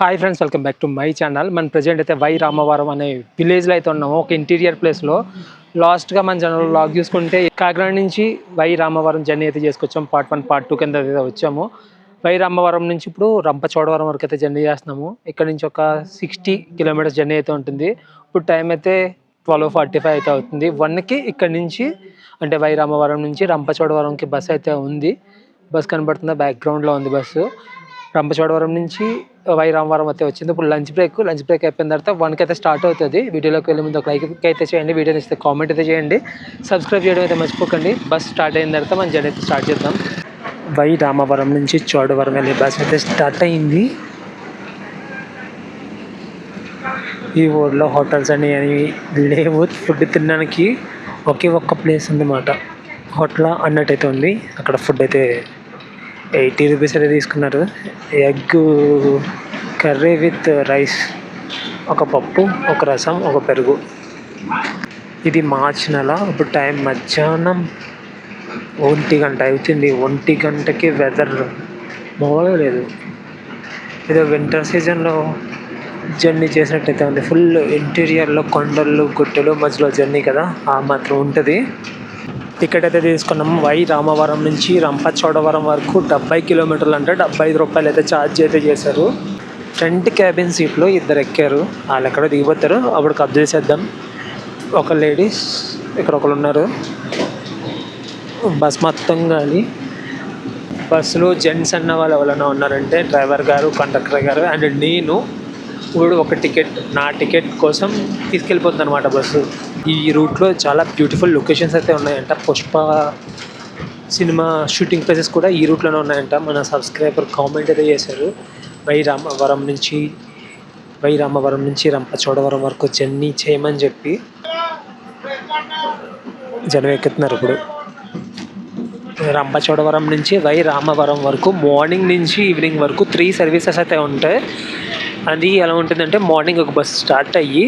Hi friends, welcome back to my channel. మన present అయితే why Ramavaram అనే విలేజ్లో అయితే ఉన్నాము. ఒక ఇంటీరియర్ ప్లేస్లో లాస్ట్గా మన ఛానల్ లాగ్ చూసుకుంటే కాకినాడ నుంచి వై రామవరం జర్నీ అయితే చేసుకొచ్చాము. పార్ట్ 1 పార్ట్ 2 కింద అయితే వచ్చాము. వై రామవరం నుంచి ఇప్పుడు రంపచోడవరం వరకు అయితే జర్నీ చేస్తున్నాము. ఇక్కడ నుంచి ఒక 60 కిలోమీటర్స్ జర్నీ అయితే ఉంటుంది. ఇప్పుడు టైం అయితే 12:45 అయితే అవుతుంది. 1కి ఇక్కడ నుంచి అంటే వై రామవరం నుంచి రంపచోడవరంకి బస్సు అయితే ఉంది. బస్ కనబడుతుంది, బ్యాక్గ్రౌండ్లో ఉంది బస్సు. రంపచోడవరం నుంచి వై రామవరం అయితే వచ్చింది. ఇప్పుడు లంచ్ బ్రేక్ అయిపోయిన తర్వాత 1కి అయితే స్టార్ట్ అవుతుంది. వీడియోలోకి వెళ్ళే ముందు ఒక లైక్ అయితే చేయండి, వీడియోని ఇస్తే కామెంట్ అయితే చేయండి, సబ్స్క్రైబ్ చేయడం అయితే మర్చిపోకండి. బస్ స్టార్ట్ అయిన తర్వాత మన జర్నీ అయితే స్టార్ట్ చేద్దాం. వై రామవరం నుంచి చోడవరం వెళ్ళే బస్ అయితే స్టార్ట్ అయింది. ఈ ఊర్లో హోటల్స్ అని లేవు. ఫుడ్ తినడానికి ఒక్క ప్లేస్ ఉందన్నమాట. హోటల్ అన్నట్టయితే ఉంది. అక్కడ ఫుడ్ అయితే 80 రూపీస్ అయితే తీసుకున్నారు. ఎగ్ కర్రీ విత్ రైస్, ఒక పప్పు, ఒక రసం, ఒక పెరుగు. ఇది మార్చి నెల. ఇప్పుడు టైం మధ్యాహ్నం 1 గంట అవుతుంది. 1 గంటకి వెదర్ మామూలుగా లేదు. ఏదో వింటర్ సీజన్లో జర్నీ చేసినట్టయితే ఉంది. ఫుల్ ఇంటీరియర్లో కొండలు గుట్టలు మధ్యలో జర్నీ కదా, ఆ మాత్రం ఉంటుంది. టికెట్ అయితే తీసుకున్నాము. వై రామవరం నుంచి రంపచోడవరం వరకు 70 కిలోమీటర్లు అంటే 75 రూపాయలు అయితే ఛార్జ్ అయితే చేశారు. ఫ్రంట్ క్యాబిన్ సీట్లో 2 ఎక్కారు. వాళ్ళు ఎక్కడో దిగిపోతారు, అప్పుడు కబ్ చేసేద్దాం. ఒక లేడీస్ ఇక్కడ ఒకరు ఉన్నారు. బస్ మొత్తం కానీ బస్సులో జెంట్స్ అన్న వాళ్ళు ఎవరైనా ఉన్నారంటే డ్రైవర్ గారు, కండక్టర్ గారు అండ్ నేను. ఇప్పుడు ఒక టికెట్, నా టికెట్ కోసం తీసుకెళ్ళిపోతుంది అనమాట బస్సు. ఈ రూట్లో చాలా బ్యూటిఫుల్ లొకేషన్స్ అయితే ఉన్నాయంట. పుష్ప సినిమా షూటింగ్ ప్లేసెస్ కూడా ఈ రూట్లోనే ఉన్నాయంట. మన సబ్స్క్రైబర్ కామెంట్ అయితే చేశారు. వై రామవరం నుంచి రంపచోడవరం వరకు జర్నీ చేయమని చెప్పి జనం ఎక్కుతున్నారు. ఇప్పుడు రంపచోడవరం నుంచి వై రామవరం వరకు మార్నింగ్ నుంచి ఈవినింగ్ వరకు 3 సర్వీసెస్ అయితే ఉంటాయి. అది ఎలా ఉంటుందంటే మార్నింగ్ ఒక బస్సు స్టార్ట్ అయ్యి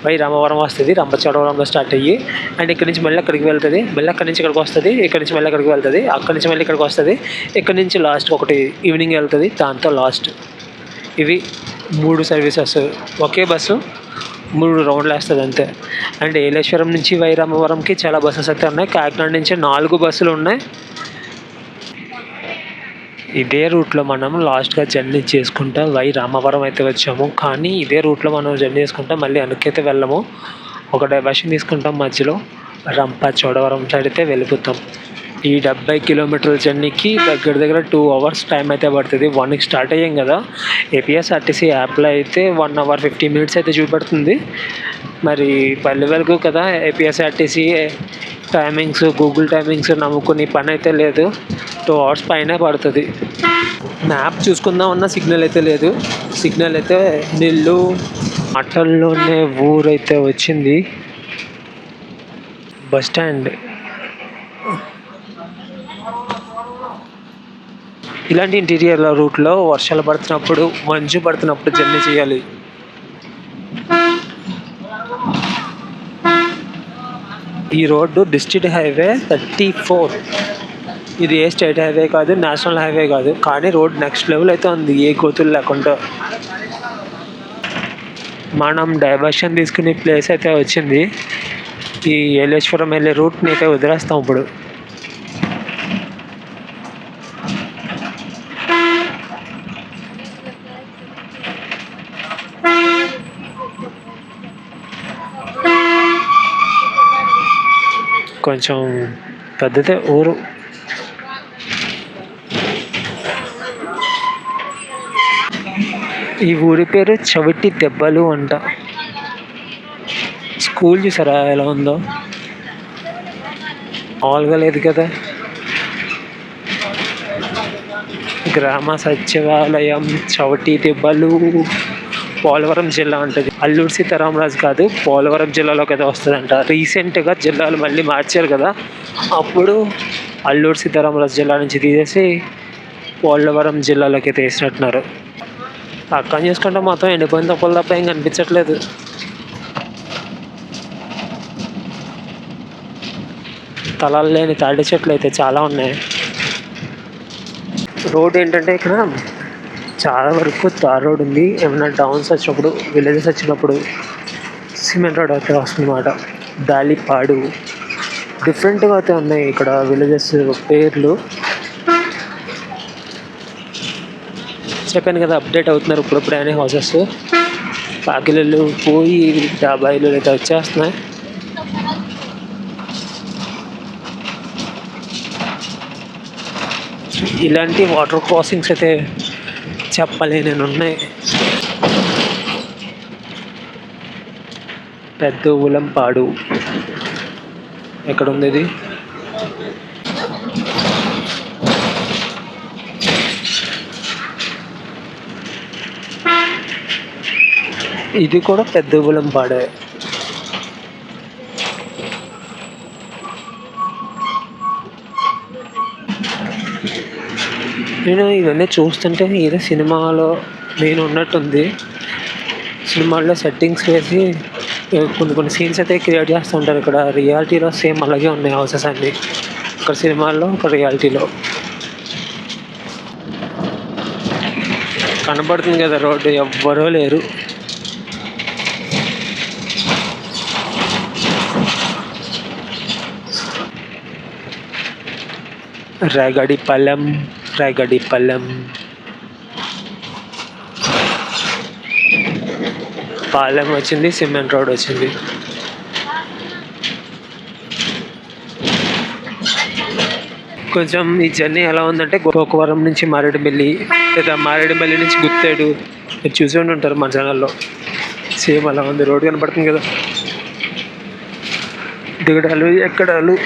వై రామవరం వస్తుంది, రంపచోడవరంలో స్టార్ట్ అయ్యి అండ్ ఇక్కడ నుంచి మళ్ళీ అక్కడికి వెళ్తుంది, మళ్ళీ అక్కడి నుంచి ఇక్కడికి వస్తుంది, ఇక్కడ నుంచి మళ్ళీ అక్కడికి వెళ్తుంది, అక్కడి నుంచి మళ్ళీ ఇక్కడికి వస్తుంది, ఇక్కడ నుంచి లాస్ట్ ఒకటి ఈవినింగ్ వెళ్తుంది, దాంతో లాస్ట్. ఇవి 3 సర్వీసెస్. ఒకే బస్సు 3 రౌండ్లు వేస్తుంది అంతే. అండ్ ఏలేశ్వరం నుంచి వై రామవరంకి చాలా బస్సెస్ అయితే ఉన్నాయి. కాకినాడ నుంచి 4 బస్సులు ఉన్నాయి. ఇదే రూట్లో మనం లాస్ట్గా జర్నీ చేసుకుంటా వై రామవరం అయితే వచ్చాము. కానీ ఇదే రూట్లో మనం జర్నీ చేసుకుంటాం, మళ్ళీ వెనక్కి వెళ్ళము. ఒక డైవర్షన్ తీసుకుంటాం, మధ్యలో రంపచోడవరం సైడ్ అయితే వెళ్ళిపోతాం. ఈ 70 కిలోమీటర్ల జర్నీకి దగ్గర 2 అవర్స్ టైం అయితే పడుతుంది. 1కి స్టార్ట్ అయ్యాం కదా. ఏపీఎస్ఆర్టీసీ యాప్లో అయితే 1 అవర్ 50 మినిట్స్ అయితే చూపెడుతుంది. మరి పల్లె వెలుగు కదా ఏపీఎస్ఆర్టీసీ టైమింగ్స్, గూగుల్ టైమింగ్స్ నమ్ముకుని పని అయితే లేదు. 2 అవర్స్ పైన పడుతుంది. మ్యాప్ చూసుకుందామన్నా సిగ్నల్ అయితే లేదు. సిగ్నల్ అయితే నీళ్ళు అటల్లోనే ఊరైతే వచ్చింది. Bus stand. ఇలాంటి ఇంటీరియర్ రూట్లో వర్షాలు పడుతున్నప్పుడు, మంచు పడుతున్నప్పుడు జర్నీ చేయాలి. ఈ రోడ్డు డిస్ట్రిక్ట్ హైవే 34. ఇది ఏ స్టేట్ హైవే కాదు, నేషనల్ హైవే కాదు, కానీ రోడ్ నెక్స్ట్ లెవెల్ అయితే ఉంది, ఏ కోతులు లేకుండా. మనం డైవర్షన్ తీసుకునే ప్లేస్ అయితే వచ్చింది. ఈ ఏలేశ్వరం వెళ్ళే రూట్ని అయితే వదిలేస్తాం ఇప్పుడు. కొంచెం పెద్దదే ఊరు. ఈ ఊరి పేరు చవిటి దెబ్బలు అంట. స్కూల్ చూసారా ఎలా ఉందో, మామూలుగా లేదు కదా. గ్రామ సచివాలయం చవిటి దెబ్బలు, పోలవరం జిల్లా ఉంటుంది. అల్లూరు సీతారామరాజు కాదు, పోలవరం జిల్లాలోకి అయితే వస్తుందంట. రీసెంట్గా జిల్లాలు మళ్ళీ మార్చారు కదా, అప్పుడు అల్లూరు సీతారామరాజు జిల్లా నుంచి తీసేసి పోలవరం జిల్లాలోకి అయితే వేసినట్టున్నారు. పక్కన చూసుకుంటే మొత్తం ఎండిపోయిన తప్పులు తప్ప ఏం కనిపించట్లేదు. తలాలు లేని తాటి చెట్లు అయితే చాలా ఉన్నాయి. రోడ్ ఏంటంటే ఇక్కడ చాలా వరకు తార్ రోడ్ ఉంది. ఏమైనా టౌన్స్ వచ్చినప్పుడు, విలేజెస్ వచ్చినప్పుడు సిమెంట్ రోడ్ అయితే వస్తుంది అన్నమాట. దాలిపాడు డిఫరెంట్గా అయితే ఉన్నాయి ఇక్కడ విలేజెస్ పేర్లు. చెప్పాను కదా, అప్డేట్ అవుతున్నారు ఇప్పుడప్పుడు అనే హౌసెస్. పాకిళ్ళు పోయి డాబాయిలు అయితే వచ్చేస్తున్నాయి. ఇలాంటి వాటర్ క్రాసింగ్స్ అయితే చెప్పలేని ఉన్నాయి. పెద్ద ఉలంపాడు ఎక్కడ ఉంది ఇది? ఇది కూడా పెద్ద ఉలంపాడే. నేను ఇవన్నీ చూస్తుంటే ఏదో సినిమాలో నేను ఉన్నట్టుంది. సినిమాల్లో సెట్టింగ్స్ వేసి కొన్ని సీన్స్ అయితే క్రియేట్ చేస్తూ ఉంటారు. ఇక్కడ రియాలిటీలో సేమ్ అలాగే ఉన్నాయి హౌసెస్ అన్నీ. ఒక సినిమాల్లో, ఒక రియాలిటీలో. కనబడుతుంది కదా రోడ్డు, ఎవ్వరూ లేరు. రేగడిపల్లెం పాలెం వచ్చింది, సిమెంట్ రోడ్ వచ్చింది. కొంచెం ఈ జర్నీ ఎలా ఉందంటే, గోకవరం నుంచి మారేడుమిల్లి, లేదా మారేడుమిల్లి నుంచి గుత్తేడు, మీరు చూసి ఉంటారు మన ఛానల్లో. సేమ్ అలా ఉంది. రోడ్ కనపడుతుంది కదా, దిగడాలు ఎక్కడాలు.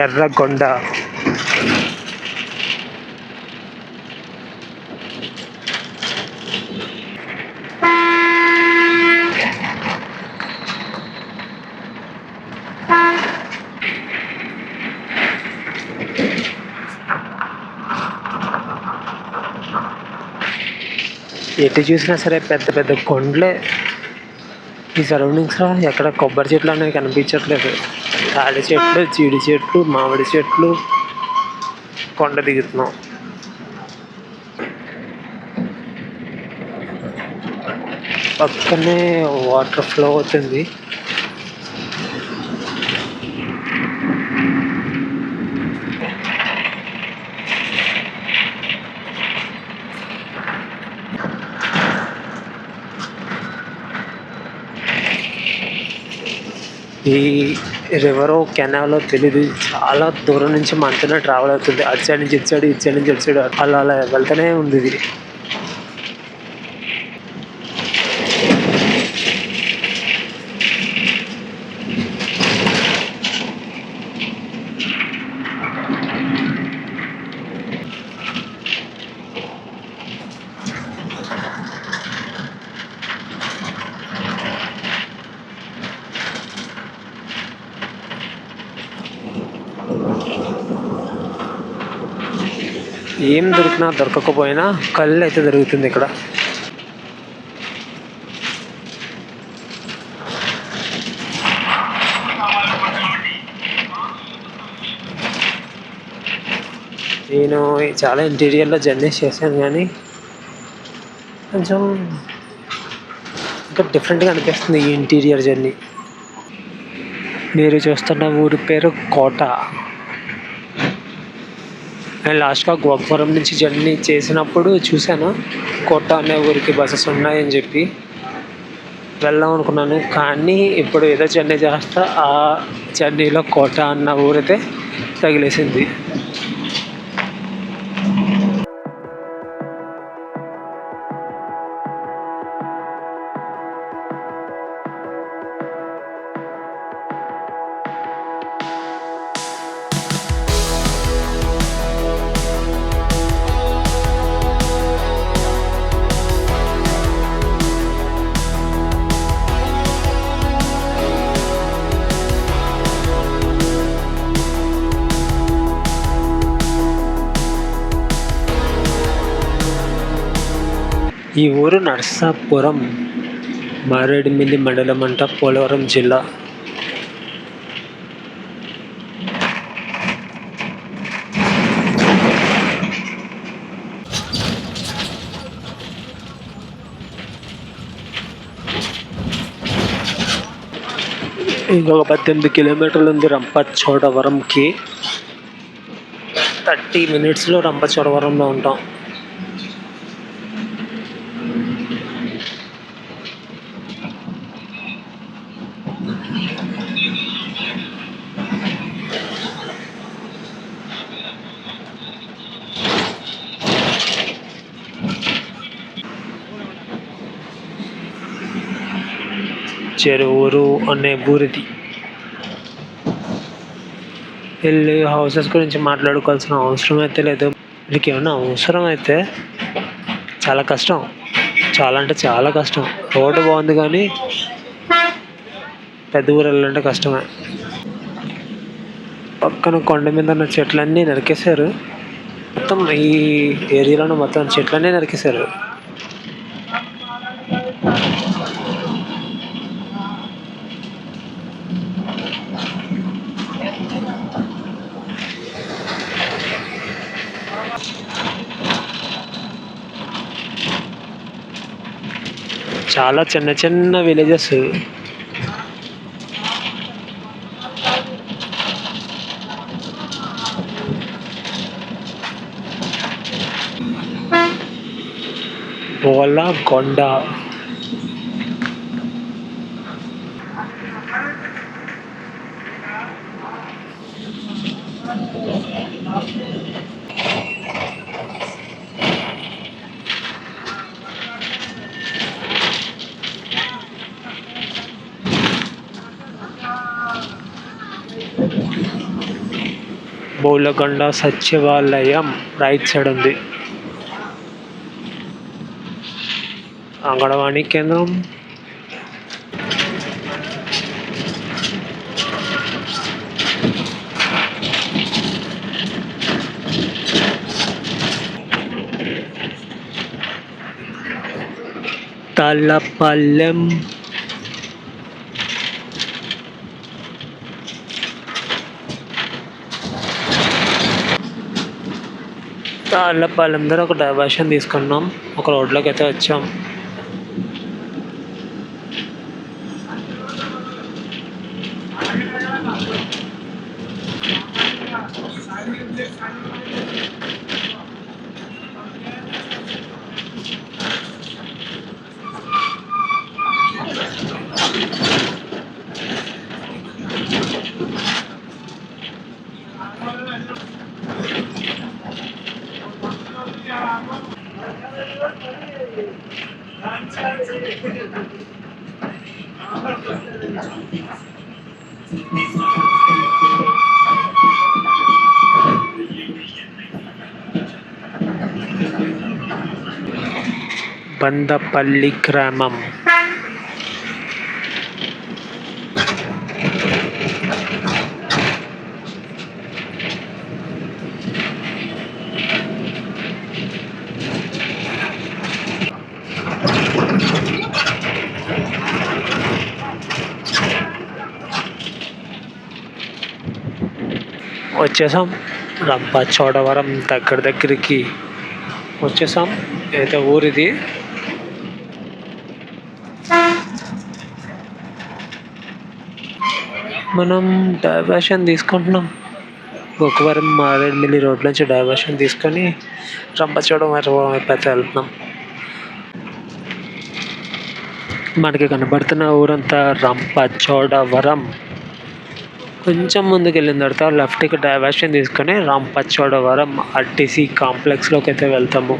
ఎర్రగొండ ఎటు చూసినా సరే పెద్ద పెద్ద కొండలే ఈ సరౌండింగ్స్లో. ఎక్కడ కొబ్బరి చెట్లు అనేవి కనిపించట్లేదు. తాడి చెట్లు, జీడి చెట్లు, మామిడి చెట్లు. కొండ దిగుతున్నాం. పక్కనే వాటర్ ఫ్లో అవుతుంది. ఈ రివరో కెనాలో తెలీదు. చాలా దూరం నుంచి మంతనే ట్రావెల్ అవుతుంది. అటు సైడ్ నుంచి ఇటు సైడ్, ఇటు సైడ్ నుంచి ఇటు సైడ్, అలా అలా వెళ్తూనే ఉంది ఇది. ఏం దొరికినా దొరకకపోయినా కళ్ళు అయితే దొరుకుతుంది ఇక్కడ. నేను చాలా ఇంటీరియర్లో జర్నీస్ చేశాను, కానీ కొంచెం ఇంకా డిఫరెంట్గా అనిపిస్తుంది ఈ ఇంటీరియర్ జర్నీ. మీరు చూస్తున్న ఊరి పేరు కోట. నేను లాస్ట్గా గోకవరం నుంచి జర్నీ చేసినప్పుడు చూశాను, కోట అనే ఊరికి బస్సెస్ ఉన్నాయని చెప్పి వెళ్దాం అనుకున్నాను. కానీ ఇప్పుడు ఏదో జర్నీ చేస్తా ఆ జర్నీలో కోట అన్న ఊరైతే తగిలేసింది. ఈ ఊరు నర్సాపురం, మారేడుమిల్లి మండలం అంట, పోలవరం జిల్లా. ఇంకొక 18 కిలోమీటర్లు ఉంది రంపచోడవరంకి. 30 మినిట్స్లో రంపచోడవరంలో ఉంటాం. చెరువురు అనే ఊరిది. వెళ్ళి హౌసెస్ గురించి మాట్లాడుకోవాల్సిన అవసరం అయితే లేదు. మీకు ఏమన్నా అవసరం అయితే చాలా కష్టం, చాలా అంటే చాలా కష్టం. రోడ్డు బాగుంది కానీ పెద్ద ఊరు వెళ్ళాలంటే కష్టమే. పక్కన కొండ మీద ఉన్న చెట్లన్నీ నరికేశారు. మొత్తం ఈ ఏరియాలో మొత్తం చెట్లన్నీ నరికేశారు. చాలా చిన్న చిన్న విలేజెస్. బోలగొండ, బోలగొండ సచివాలయం రైట్ సైడ్ ఉంది. అంగన్వాడీ కేంద్రం. తలపల్లెం. తాళ్ళపాలెం దగ్గర ఒక డైవర్షన్ తీసుకున్నాం, ఒక రోడ్లోకి అయితే వచ్చాం. బందపల్లి గ్రామం. వచ్చేసాం రంపచోడవరం దగ్గరికి వచ్చేసాం. అయితే ఊరిది. మనం డైవర్షన్ తీసుకుంటున్నాం. గోకవరం మారేడుమిల్లి రోడ్ నుంచి డైవర్షన్ తీసుకొని రంపచోడవరం వైపు అయితే వెళ్తున్నాం. మనకి కనబడుతున్న ఊరంతా రంపచోడవరం. కొంచెం ముందుకు వెళ్ళిన తర్వాత లెఫ్ట్కి డైవర్షన్ తీసుకొని రంపచోడవరం ఆర్టీసీ కాంప్లెక్స్లోకి అయితే వెళ్తాము.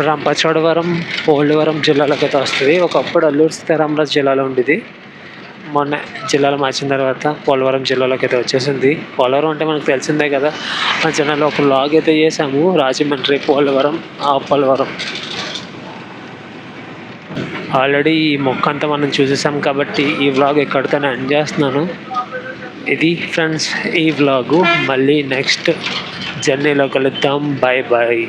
రంపచోడవరం పోలవరం జిల్లాలోకి అయితే వస్తుంది. ఒకప్పుడు అల్లూరు సీతారామరాజు జిల్లాలో ఉండేది. మొన్న జిల్లాలో మార్చిన తర్వాత పోలవరం జిల్లాలోకి అయితే వచ్చేసింది. పోలవరం అంటే మనకు తెలిసిందే కదా. ఆ జిల్లాలో ఒక వ్లాగ్ అయితే చేసాము, రాజమండ్రి పోలవరం పోలవరం. ఆల్రెడీ ఈ మొక్క అంతా మనం చూసేసాం కాబట్టి ఈ వ్లాగ్ ఎక్కడితోనే ఎండ్ చేస్తున్నాను. ఇది ఫ్రెండ్స్ ఈ వ్లాగు. మళ్ళీ నెక్స్ట్ జర్నీలో కలుద్దాం. Bye bye.